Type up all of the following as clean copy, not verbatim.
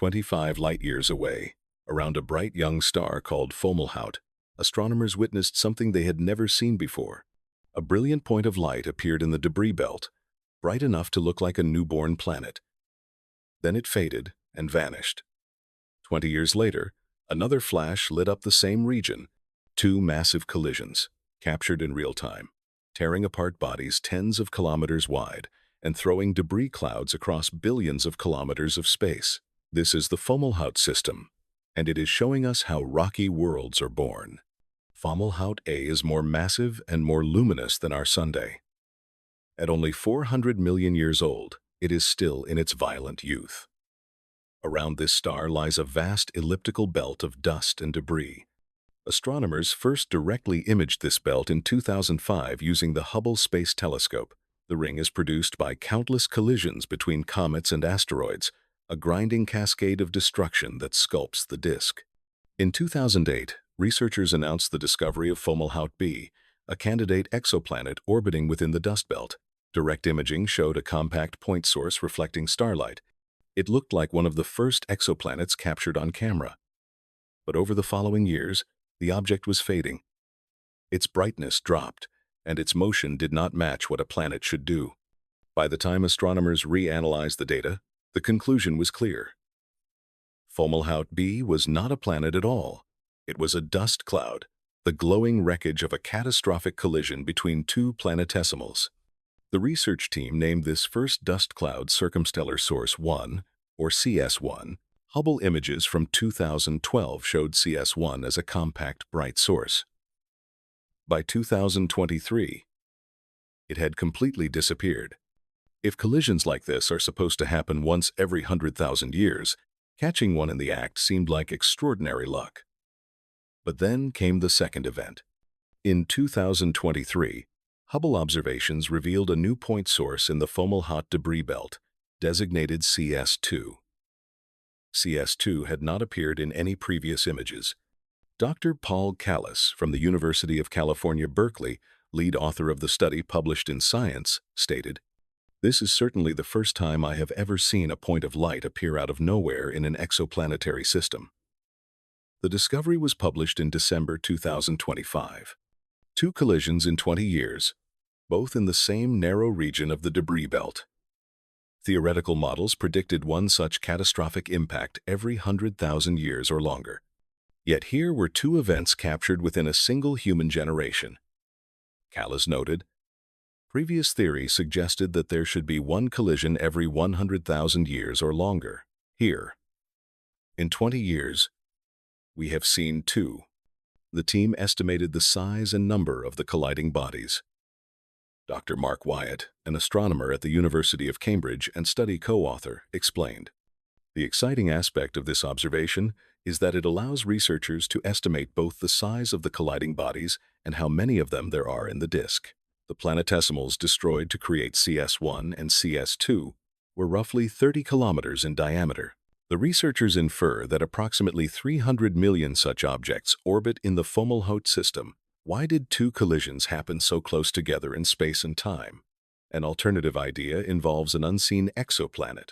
25 light-years away, around a bright young star called Fomalhaut, astronomers witnessed something they had never seen before. A brilliant point of light appeared in the debris belt, bright enough to look like a newborn planet. Then it faded and vanished. 20 years later, another flash lit up the same region, two massive collisions, captured in real time, tearing apart bodies tens of kilometers wide and throwing debris clouds across billions of kilometers of space. This is the Fomalhaut system, and it is showing us how rocky worlds are born. Fomalhaut A is more massive and more luminous than our Sunday. At only 400 million years old, it is still in its violent youth. Around this star lies a vast elliptical belt of dust and debris. Astronomers first directly imaged this belt in 2005 using the Hubble Space Telescope. The ring is produced by countless collisions between comets and asteroids, a grinding cascade of destruction that sculpts the disk. In 2008, researchers announced the discovery of Fomalhaut B, a candidate exoplanet orbiting within the dust belt. Direct imaging showed a compact point source reflecting starlight. It looked like one of the first exoplanets captured on camera. But over the following years, the object was fading. Its brightness dropped, and its motion did not match what a planet should do. By the time astronomers reanalyzed the data, the conclusion was clear. Fomalhaut B was not a planet at all. It was a dust cloud, the glowing wreckage of a catastrophic collision between two planetesimals. The research team named this first dust cloud Circumstellar Source 1, or CS1. Hubble images from 2012 showed CS1 as a compact, bright source. By 2023, it had completely disappeared. If collisions like this are supposed to happen once every 100,000 years, catching one in the act seemed like extraordinary luck. But then came the second event. In 2023, Hubble observations revealed a new point source in the Fomalhaut debris belt, designated CS2. CS2 had not appeared in any previous images. Dr. Paul Callis from the University of California, Berkeley, lead author of the study published in Science, stated, "This is certainly the first time I have ever seen a point of light appear out of nowhere in an exoplanetary system." The discovery was published in December 2025. Two collisions in 20 years, both in the same narrow region of the debris belt. Theoretical models predicted one such catastrophic impact every 100,000 years or longer. Yet here were two events captured within a single human generation. Callis noted, "Previous theory suggested that there should be one collision every 100,000 years or longer. Here, in 20 years, we have seen two." The team estimated the size and number of the colliding bodies. Dr. Mark Wyatt, an astronomer at the University of Cambridge and study co-author, explained, "The exciting aspect of this observation is that it allows researchers to estimate both the size of the colliding bodies and how many of them there are in the disk. The planetesimals destroyed to create CS1 and CS2 were roughly 30 kilometers in diameter. The researchers infer that approximately 300 million such objects orbit in the Fomalhaut system. Why did two collisions happen so close together in space and time? An alternative idea involves an unseen exoplanet.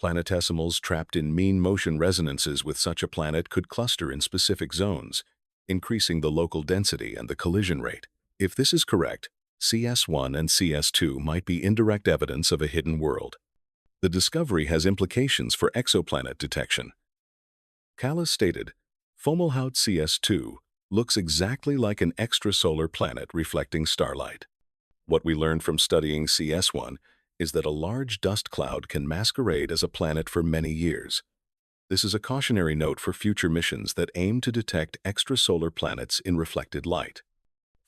Planetesimals trapped in mean motion resonances with such a planet could cluster in specific zones, increasing the local density and the collision rate. If this is correct, CS1 and CS2 might be indirect evidence of a hidden world. The discovery has implications for exoplanet detection. Callis stated, "Fomalhaut CS2 looks exactly like an extrasolar planet reflecting starlight. What we learned from studying CS1 is that a large dust cloud can masquerade as a planet for many years. This is a cautionary note for future missions that aim to detect extrasolar planets in reflected light."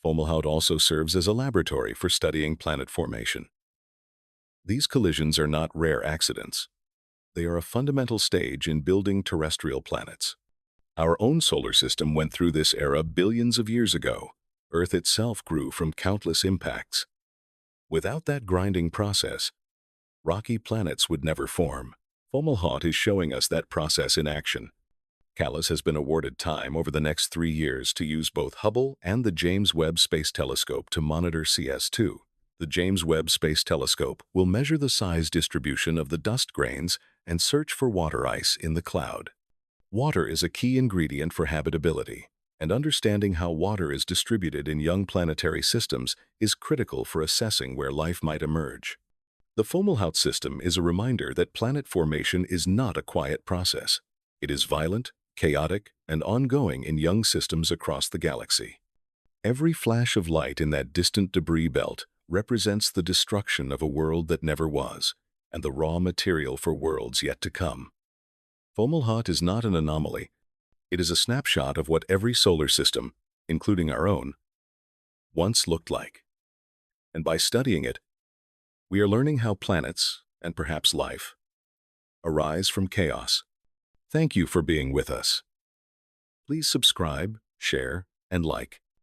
Fomalhaut also serves as a laboratory for studying planet formation. These collisions are not rare accidents. They are a fundamental stage in building terrestrial planets. Our own solar system went through this era billions of years ago. Earth itself grew from countless impacts. Without that grinding process, rocky planets would never form. Fomalhaut is showing us that process in action. Callis has been awarded time over the next 3 years to use both Hubble and the James Webb Space Telescope to monitor CS2. The James Webb Space Telescope will measure the size distribution of the dust grains and search for water ice in the cloud. Water is a key ingredient for habitability, and understanding how water is distributed in young planetary systems is critical for assessing where life might emerge. The Fomalhaut system is a reminder that planet formation is not a quiet process. It is violent, chaotic, and ongoing in young systems across the galaxy. Every flash of light in that distant debris belt represents the destruction of a world that never was, and the raw material for worlds yet to come. Fomalhaut is not an anomaly. It is a snapshot of what every solar system, including our own, once looked like. And by studying it, we are learning how planets, and perhaps life, arise from chaos. Thank you for being with us. Please subscribe, share, and like.